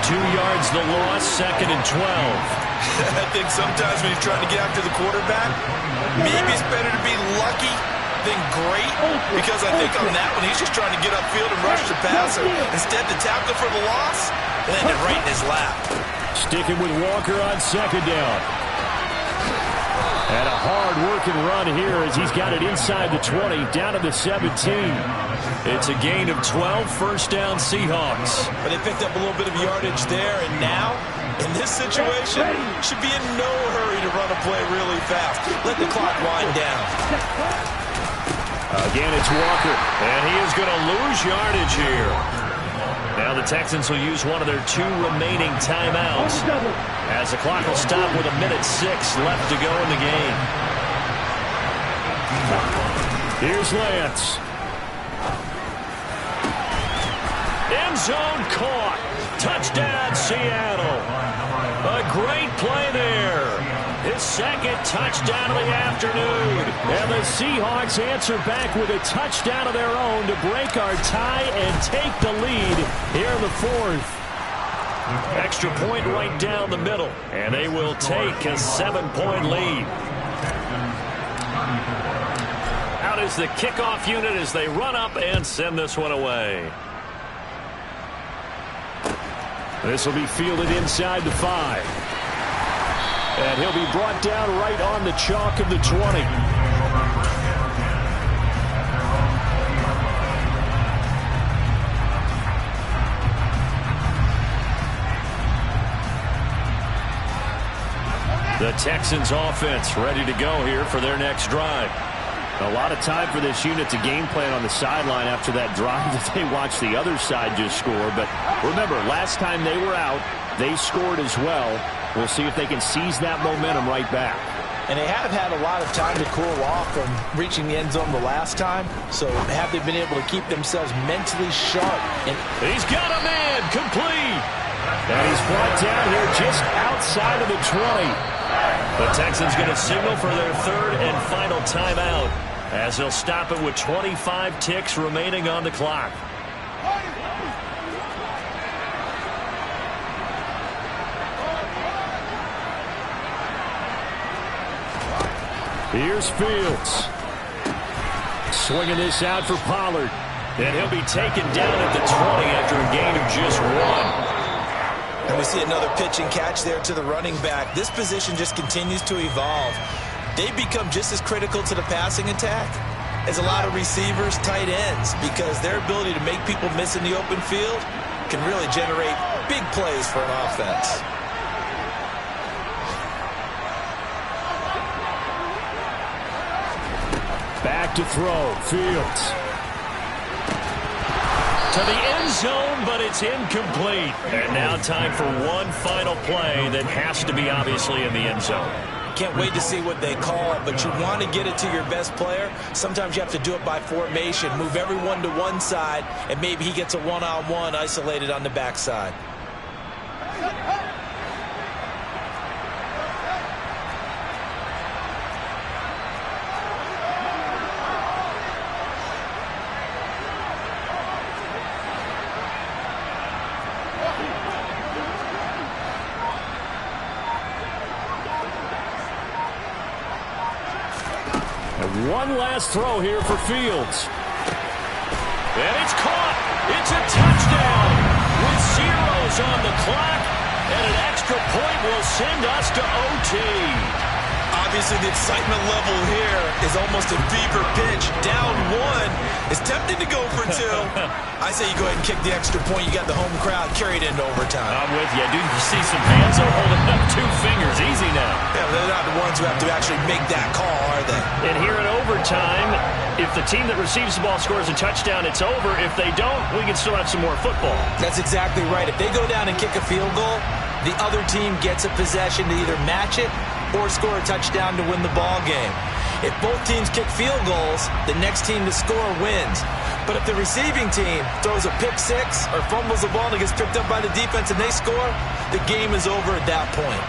2 yards the loss, 2nd and 12. I think sometimes when you're trying to get after the quarterback, maybe it's better to be lucky than great, because I think on that one he's just trying to get upfield and rush the passer. Instead, the tackle for the loss landed right in his lap. Sticking with Walker on 2nd down. And a hard-working run here as he's got it inside the 20, down to the 17. It's a gain of 12, 1st down Seahawks. But they picked up a little bit of yardage there, and now, in this situation, should be in no hurry to run a play really fast. Let the clock wind down. Again, it's Walker. And he is going to lose yardage here. Now the Texans will use one of their 2 remaining timeouts as the clock will stop with 1:06 left to go in the game. Here's Lance. End zone caught. Touchdown, Seattle. A great play there. His 2nd touchdown of the afternoon. And the Seahawks answer back with a touchdown of their own to break our tie and take the lead here in the 4th. Extra point right down the middle. And they will take a 7-point lead. Out is the kickoff unit as they run up and send this one away. This will be fielded inside the 5. And he'll be brought down right on the chalk of the 20. The Texans offense ready to go here for their next drive. A lot of time for this unit to game plan on the sideline after that drive that they watched the other side just score. But remember, last time they were out, they scored as well. We'll see if they can seize that momentum right back. And they have had a lot of time to cool off from reaching the end zone the last time. So have they been able to keep themselves mentally sharp? And he's got a man complete. And he's brought down here just outside of the 20. The Texans going to signal for their 3rd and final timeout as they'll stop it with 25 ticks remaining on the clock. Here's Fields. Swinging this out for Pollard. And he'll be taken down at the 20 after a gain of just 1. And we see another pitch and catch there to the running back. This position just continues to evolve. They become just as critical to the passing attack is a lot of receivers, tight ends, because their ability to make people miss in the open field can really generate big plays for an offense. Back to throw, Fields. To the end zone, but it's incomplete. And now time for one final play that has to be obviously in the end zone. Can't wait to see what they call it, but you want to get it to your best player. Sometimes you have to do it by formation. Move everyone to one side, and maybe he gets a one-on-one isolated on the backside. One last throw here for Fields. And it's caught. It's a touchdown with zeros on the clock. And an extra point will send us to OT. Obviously, the excitement level here is almost a fever pitch. Down one. It's tempting to go for two. I say you go ahead and kick the extra point. You got the home crowd carried into overtime. I'm with you. Do you see some fans are holding up 2 fingers? Easy now. Yeah, they're not the ones who have to actually make that call, are they? And here in overtime, if the team that receives the ball scores a touchdown, it's over. If they don't, we can still have some more football. That's exactly right. If they go down and kick a field goal, the other team gets a possession to either match it or score a touchdown to win the ball game. If both teams kick field goals, the next team to score wins. But if the receiving team throws a pick six or fumbles the ball and it gets picked up by the defense and they score, the game is over at that point.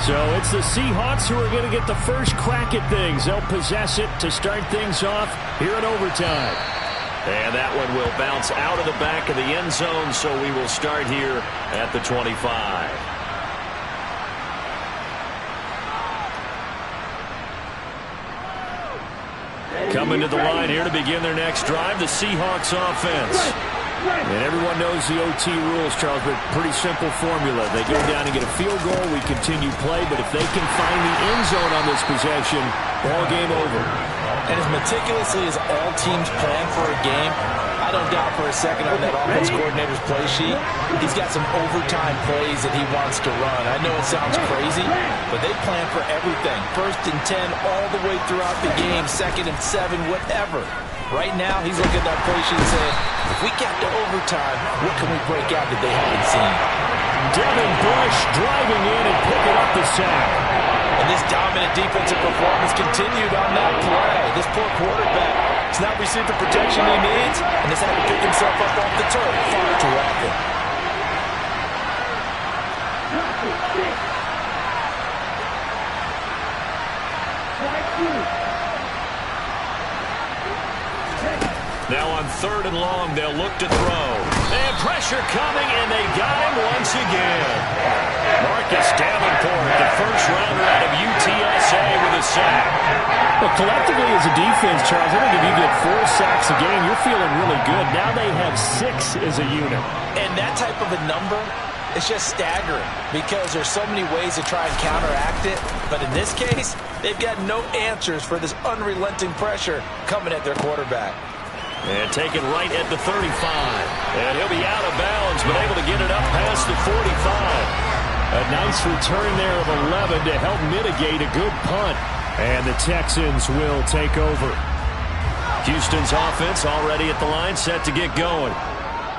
So it's the Seahawks who are going to get the first crack at things. They'll possess it to start things off here in overtime. And that one will bounce out of the back of the end zone, so we will start here at the 25. Coming to the line here to begin their next drive, the Seahawks offense. And everyone knows the OT rules, Charles, but pretty simple formula. They go down and get a field goal, we continue play, but if they can find the end zone on this possession, ball game over. And as meticulously as all teams plan for a game, I don't doubt for a second on that offense coordinator's play sheet, he's got some overtime plays that he wants to run. I know it sounds crazy, but they plan for everything. 1st and 10 all the way throughout the game, 2nd and 7, whatever. Right now, he's looking at that play sheet and saying, if we get to overtime, what can we break out that they haven't seen? Devin Bush driving in and picking up the sack. And this dominant defensive performance continued on that play. This poor quarterback has not received the protection he needs, and has had to pick himself up off the turf far too often. Now on 3rd and long, they'll look to throw. And pressure coming, and they got him once again. Marcus Davenport, the first rounder out of UTSA with a sack. Well, collectively as a defense, Charles, I think if you get 4 sacks a game, you're feeling really good. Now they have 6 as a unit. And that type of a number is just staggering because there's so many ways to try and counteract it. But in this case, they've got no answers for this unrelenting pressure coming at their quarterback. And taken right at the 35. And he'll be out of bounds, but able to get it up past the 45. A nice return there of 11 to help mitigate a good punt. And the Texans will take over. Houston's offense already at the line, set to get going.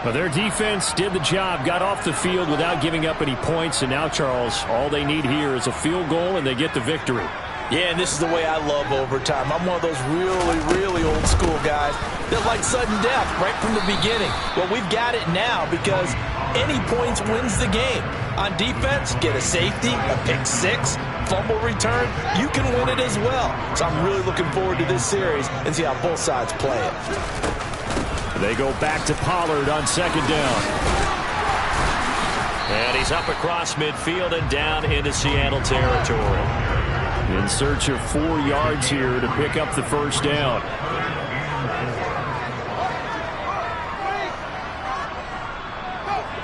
Well, their defense did the job, got off the field without giving up any points. And now, Charles, all they need here is a field goal, and they get the victory. Yeah, and this is the way I love overtime. I'm one of those really, really old school guys that like sudden death right from the beginning. Well, we've got it now because any points wins the game. On defense, get a safety, a pick six, fumble return, you can win it as well. So I'm really looking forward to this series and see how both sides play it. They go back to Pollard on second down. And he's up across midfield and down into Seattle territory. In search of 4 yards here to pick up the first down.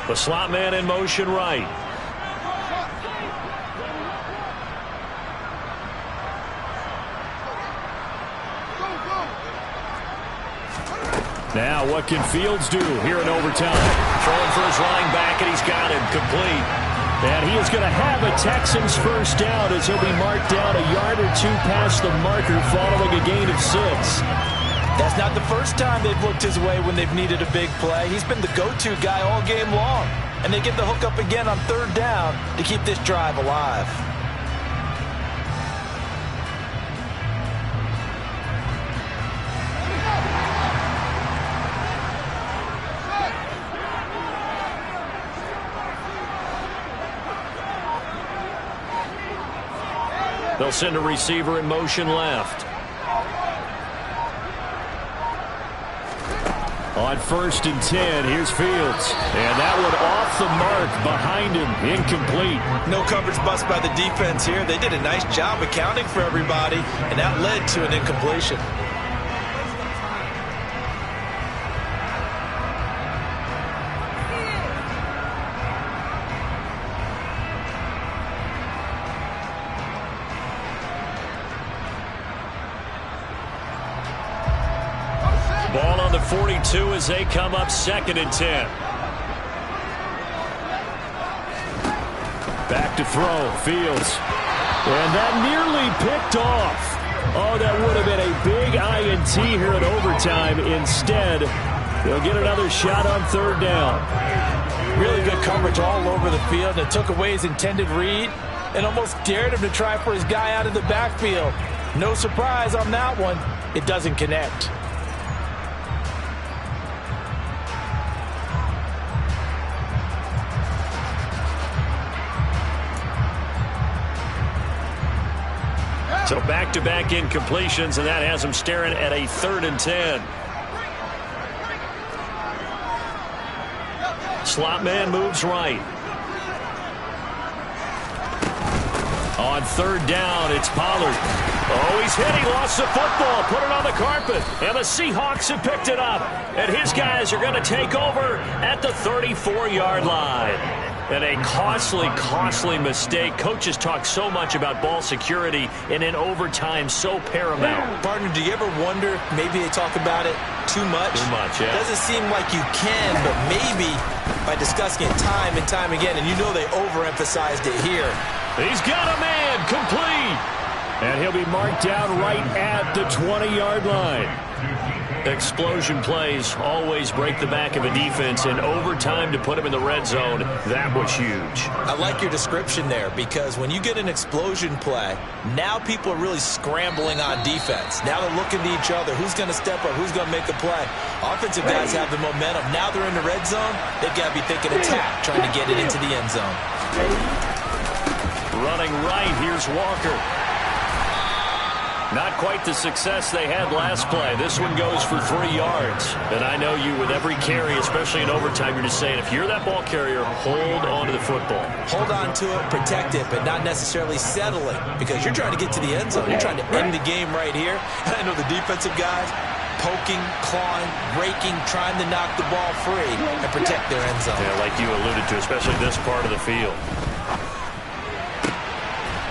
The slot man in motion right. Now, what can Fields do here in overtime? Throwing for his running back, and he's got him complete. And he is going to have a Texans first down as he'll be marked down a yard or two past the marker following a gain of 6. That's not the first time they've looked his way when they've needed a big play. He's been the go-to guy all game long. And they get the hook up again on third down to keep this drive alive. They'll send a receiver in motion left. On 1st and 10, here's Fields. And that one off the mark behind him, incomplete. No coverage bust by the defense here. They did a nice job accounting for everybody, and that led to an incompletion. Ball on the 42 as they come up 2nd and 10. Back to throw, Fields. And that nearly picked off. Oh, that would have been a big INT here in overtime. Instead, they'll get another shot on third down. Really good coverage all over the field. It took away his intended read and almost dared him to try for his guy out of the backfield. No surprise on that one. It doesn't connect. So back-to-back incompletions, and that has him staring at a 3rd and 10. Slot man moves right. On 3rd down, it's Pollard. Oh, he's hit. He lost the football. Put it on the carpet. And the Seahawks have picked it up. And his guys are going to take over at the 34-yard line. And a costly, costly mistake. Coaches talk so much about ball security, and in overtime, so paramount. Partner, do you ever wonder if maybe they talk about it too much? Too much, yeah. Doesn't seem like you can, but maybe by discussing it time and time again, and you know they overemphasized it here. He's got a man, complete. And he'll be marked down right at the 20-yard line. Explosion plays always break the back of a defense, in overtime to put him in the red zone, that was huge. I like your description there, because when you get an explosion play, now people are really scrambling on defense. Now they're looking to each other. Who's going to step up? Who's going to make the play? Offensive guys have the momentum. Now they're in the red zone. They've got to be thinking attack, trying to get it into the end zone. Running right, here's Walker. Not quite the success they had last play. This one goes for 3 yards. And I know you, with every carry, especially in overtime, you're just saying, if you're that ball carrier, hold on to the football. Hold on to it, protect it, but not necessarily settling, because you're trying to get to the end zone. You're trying to end the game right here. I know the defensive guys poking, clawing, raking, trying to knock the ball free and protect their end zone. Yeah, like you alluded to, especially this part of the field.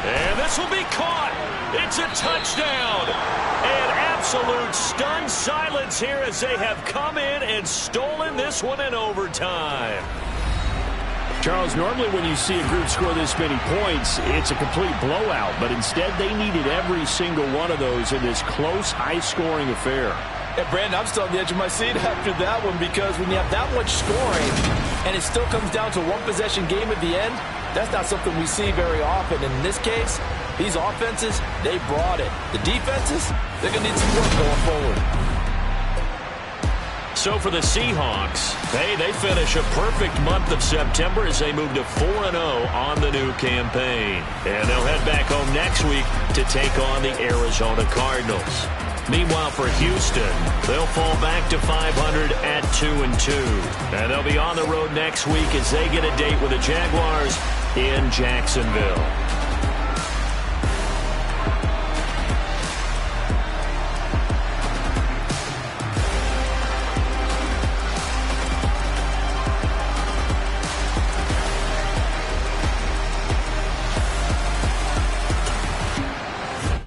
And this will be caught. It's a touchdown. And absolute stunned silence here as they have come in and stolen this one in overtime. Charles, normally when you see a group score this many points, it's a complete blowout. But instead, they needed every single one of those in this close, high-scoring affair. And Brandon, I'm still on the edge of my seat after that one, because when you have that much scoring and it still comes down to a one-possession game at the end, that's not something we see very often. And in this case, these offenses, they brought it. The defenses, they're going to need some work going forward. So for the Seahawks, hey, they finish a perfect month of September as they move to 4-0 on the new campaign. And they'll head back home next week to take on the Arizona Cardinals. Meanwhile, for Houston, they'll fall back to 500 at 2-2. And they'll be on the road next week as they get a date with the Jaguars in Jacksonville.